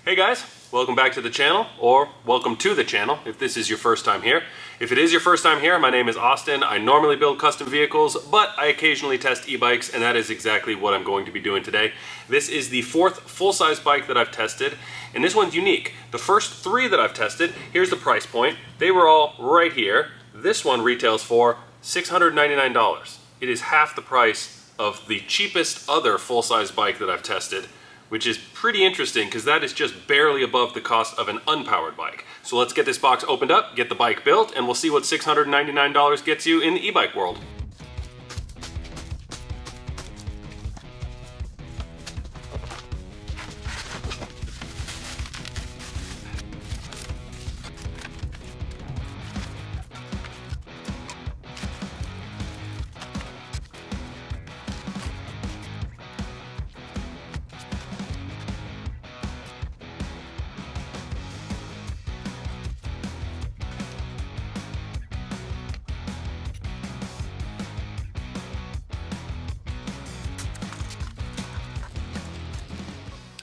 Hey guys, welcome back to the channel, or welcome to the channel if this is your first time here. If it is your first time here, my name is Austin. I normally build custom vehicles, but I occasionally test e-bikes, and that is exactly what I'm going to be doing today. This is the fourth full-size bike that I've tested, and this one's unique. The first three that I've tested, here's the price point. They were all right here. This one retails for $699. It is half the price of the cheapest other full-size bike that I've tested, which is pretty interesting because that is just barely above the cost of an unpowered bike. So let's get this box opened up, get the bike built, and we'll see what $699 gets you in the e-bike world.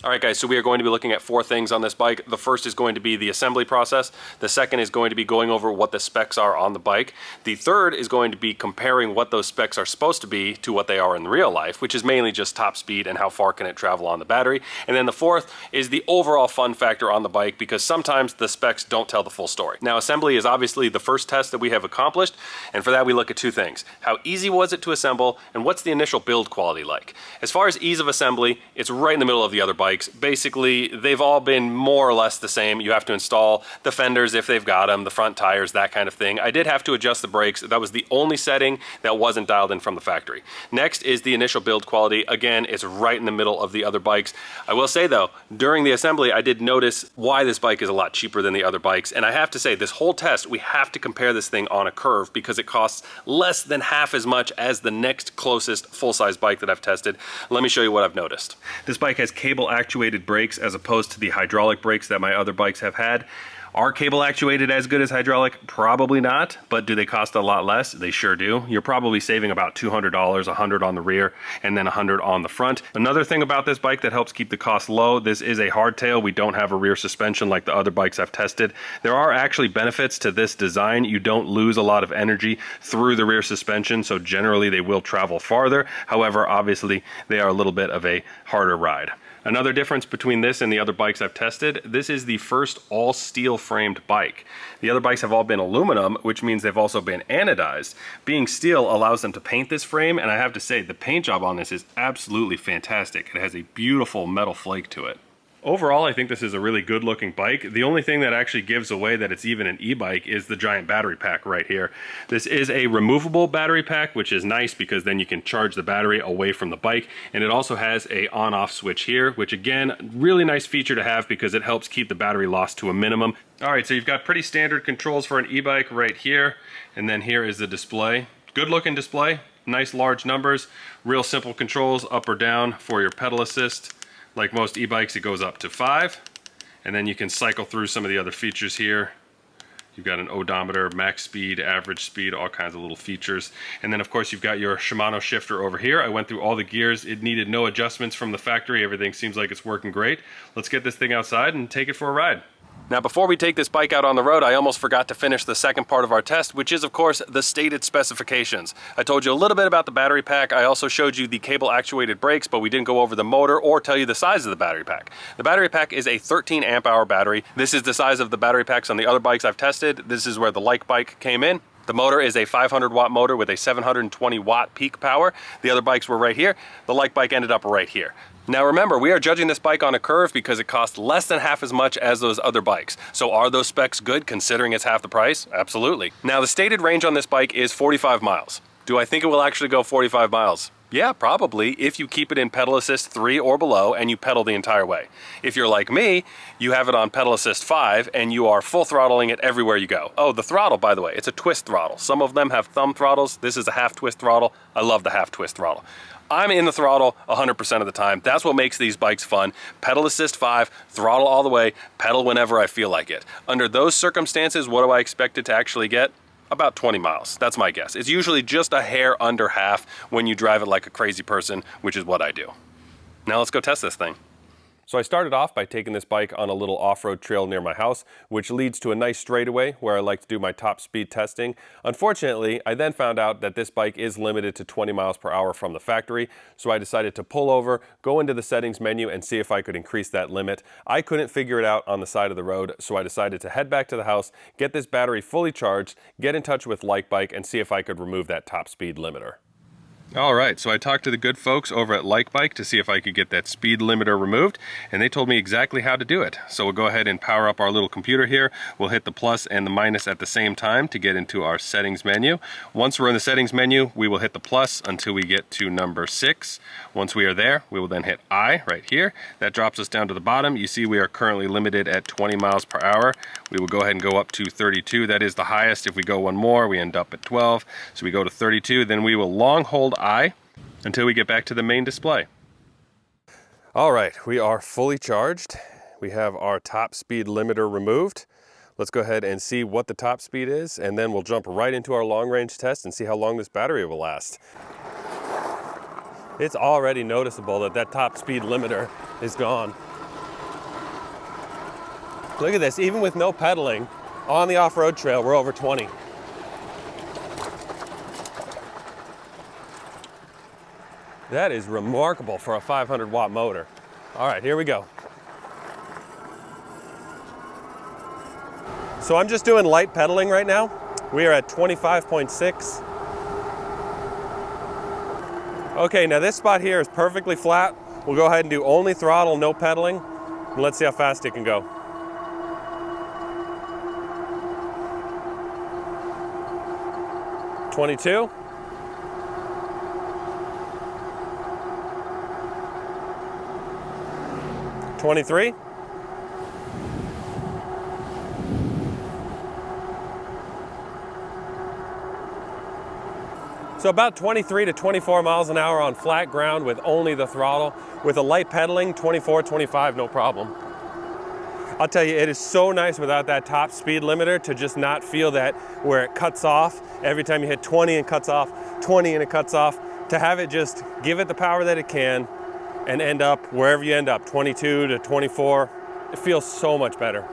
All right guys, so we are going to be looking at four things on this bike. The first is going to be the assembly process. The second is going to be going over what the specs are on the bike. The third is going to be comparing what those specs are supposed to be to what they are in real life, which is mainly just top speed and how far can it travel on the battery. And then the fourth is the overall fun factor on the bike, because sometimes the specs don't tell the full story. Now, assembly is obviously the first test that we have accomplished, and for that we look at two things. How easy was it to assemble, and what's the initial build quality like? As far as ease of assembly, it's right in the middle of the other bikes. Basically, they've all been more or less the same. You have to install the fenders if they've got them, the front tires, that kind of thing. I did have to adjust the brakes. That was the only setting that wasn't dialed in from the factory. Next is the initial build quality. Again, it's right in the middle of the other bikes. I will say though, during the assembly, I did notice why this bike is a lot cheaper than the other bikes. And I have to say, this whole test, we have to compare this thing on a curve because it costs less than half as much as the next closest full-size bike that I've tested. Let me show you what I've noticed. This bike has cable actuated brakes as opposed to the hydraulic brakes that my other bikes have had. Are cable actuated as good as hydraulic? Probably not, but do they cost a lot less? They sure do. You're probably saving about $200, $100 on the rear, and then $100 on the front. Another thing about this bike that helps keep the cost low, this is a hardtail. We don't have a rear suspension like the other bikes I've tested. There are actually benefits to this design. You don't lose a lot of energy through the rear suspension, so generally they will travel farther. However, obviously, they are a little bit of a harder ride. Another difference between this and the other bikes I've tested, this is the first all steel framed bike. The other bikes have all been aluminum, which means they've also been anodized. Being steel allows them to paint this frame, and I have to say the paint job on this is absolutely fantastic. It has a beautiful metal flake to it. Overall, I think this is a really good looking bike. The only thing that actually gives away that it's even an e-bike is the giant battery pack right here. This is a removable battery pack, which is nice because then you can charge the battery away from the bike. And it also has a on-off switch here, which again, really nice feature to have because it helps keep the battery loss to a minimum. All right, so you've got pretty standard controls for an e-bike right here. And then here is the display. Good looking display, nice large numbers, real simple controls up or down for your pedal assist. Like most e-bikes, it goes up to 5, and then you can cycle through some of the other features here. You've got an odometer, max speed, average speed, all kinds of little features. And then of course you've got your Shimano shifter over here. I went through all the gears. It needed no adjustments from the factory. Everything seems like it's working great. Let's get this thing outside and take it for a ride. Now, before we take this bike out on the road, I almost forgot to finish the second part of our test, which is, of course, the stated specifications. I told you a little bit about the battery pack. I also showed you the cable-actuated brakes, but we didn't go over the motor or tell you the size of the battery pack. The battery pack is a 13 amp hour battery. This is the size of the battery packs on the other bikes I've tested. This is where the Likebike came in. The motor is a 500 watt motor with a 720 watt peak power. The other bikes were right here. The Likebike ended up right here. Now remember, we are judging this bike on a curve because it costs less than half as much as those other bikes. So are those specs good considering it's half the price? Absolutely. Now the stated range on this bike is 45 miles. Do I think it will actually go 45 miles? Yeah, probably, if you keep it in pedal assist 3 or below and you pedal the entire way. If you're like me, you have it on pedal assist 5 and you are full throttling it everywhere you go. Oh, the throttle, by the way, it's a twist throttle. Some of them have thumb throttles. This is a half twist throttle. I love the half twist throttle. I'm in the throttle 100% of the time. That's what makes these bikes fun. Pedal assist 5, throttle all the way, pedal whenever I feel like it. Under those circumstances, what do I expect it to actually get? About 20 miles. That's my guess. It's usually just a hair under half when you drive it like a crazy person, which is what I do. Now let's go test this thing. So I started off by taking this bike on a little off-road trail near my house, which leads to a nice straightaway where I like to do my top speed testing. Unfortunately, I then found out that this bike is limited to 20 miles per hour from the factory, so I decided to pull over, go into the settings menu, and see if I could increase that limit. I couldn't figure it out on the side of the road, so I decided to head back to the house, get this battery fully charged, get in touch with Likebike, and see if I could remove that top speed limiter. All right, so I talked to the good folks over at Likebike to see if I could get that speed limiter removed, and they told me exactly how to do it. So we'll go ahead and power up our little computer here. We'll hit the plus and the minus at the same time to get into our settings menu. Once we're in the settings menu, we will hit the plus until we get to number 6. Once we are there, we will then hit I right here. That drops us down to the bottom. You see we are currently limited at 20 miles per hour. We will go ahead and go up to 32. That is the highest. If we go one more, we end up at 12. So we go to 32, then we will long hold I until we get back to the main display. All right, we are fully charged. We have our top speed limiter removed. Let's go ahead and see what the top speed is, and then we'll jump right into our long range test and see how long this battery will last. It's already noticeable that that top speed limiter is gone. Look at this, even with no pedaling, on the off-road trail, we're over 20. That is remarkable for a 500 watt motor. All right, here we go. So I'm just doing light pedaling right now. We are at 25.6. Okay, now this spot here is perfectly flat. We'll go ahead and do only throttle, no pedaling, and let's see how fast it can go. $22. 23. So about 23 to 24 miles an hour on flat ground with only the throttle. With a light pedaling, 24, 25, no problem. I'll tell you, it is so nice without that top speed limiter to just not feel that where it cuts off every time you hit 20 and cuts off, 20 and it cuts off. To have it just give it the power that it can and end up wherever you end up, 22 to 24, it feels so much better.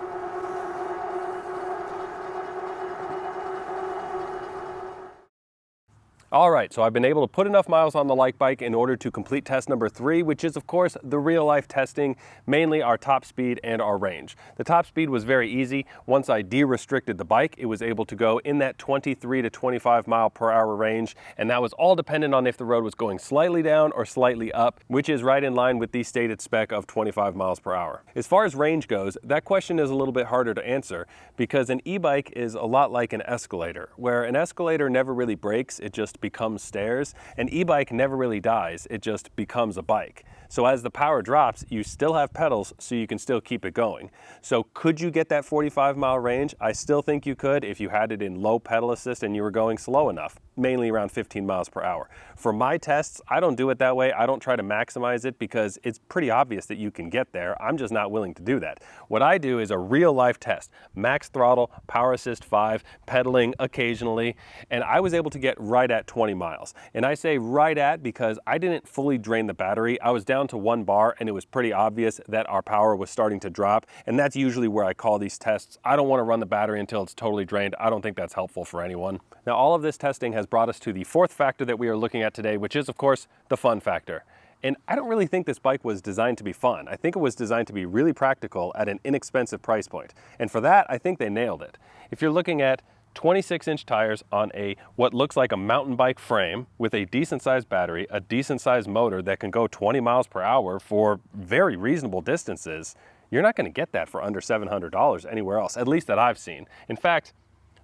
All right, so I've been able to put enough miles on the Likebike in order to complete test number 3, which is of course the real life testing, mainly our top speed and our range. The top speed was very easy. Once I de-restricted the bike, it was able to go in that 23 to 25 mile per hour range, and that was all dependent on if the road was going slightly down or slightly up, which is right in line with the stated spec of 25 miles per hour. As far as range goes, that question is a little bit harder to answer because an e-bike is a lot like an escalator, where an escalator never really breaks, it just becomes stairs. An e-bike never really dies, it just becomes a bike. So as the power drops, you still have pedals, so you can still keep it going. So could you get that 45 mile range? I still think you could if you had it in low pedal assist and you were going slow enough, mainly around 15 miles per hour. For my tests, I don't do it that way. I don't try to maximize it because it's pretty obvious that you can get there. I'm just not willing to do that. What I do is a real life test, max throttle, power assist 5, pedaling occasionally, and I was able to get right at 20 miles. And I say right at because I didn't fully drain the battery. I was down to 1 bar and it was pretty obvious that our power was starting to drop, and that's usually where I call these tests. I don't want to run the battery until it's totally drained. I don't think that's helpful for anyone. Now all of this testing has brought us to the 4th factor that we are looking at today, which is of course the fun factor. And I don't really think this bike was designed to be fun. I think it was designed to be really practical at an inexpensive price point. And for that, I think they nailed it. If you're looking at 26-inch tires on what looks like a mountain bike frame with a decent sized battery, a decent sized motor that can go 20 miles per hour for very reasonable distances, you're not going to get that for under $700 anywhere else, at least that I've seen. In fact,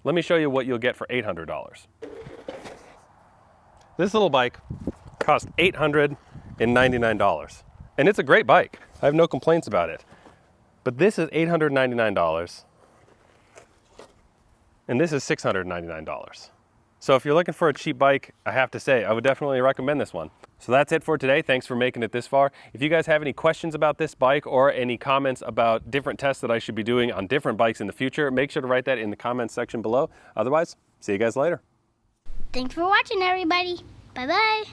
let me show you what you'll get for $800. This little bike cost $899, and it's a great bike. I have no complaints about it. But this is $899. And this is $699. So if you're looking for a cheap bike, I have to say, I would definitely recommend this one. So that's it for today. Thanks for making it this far. If you guys have any questions about this bike or any comments about different tests that I should be doing on different bikes in the future, make sure to write that in the comments section below. Otherwise, see you guys later. Thanks for watching, everybody. Bye-bye.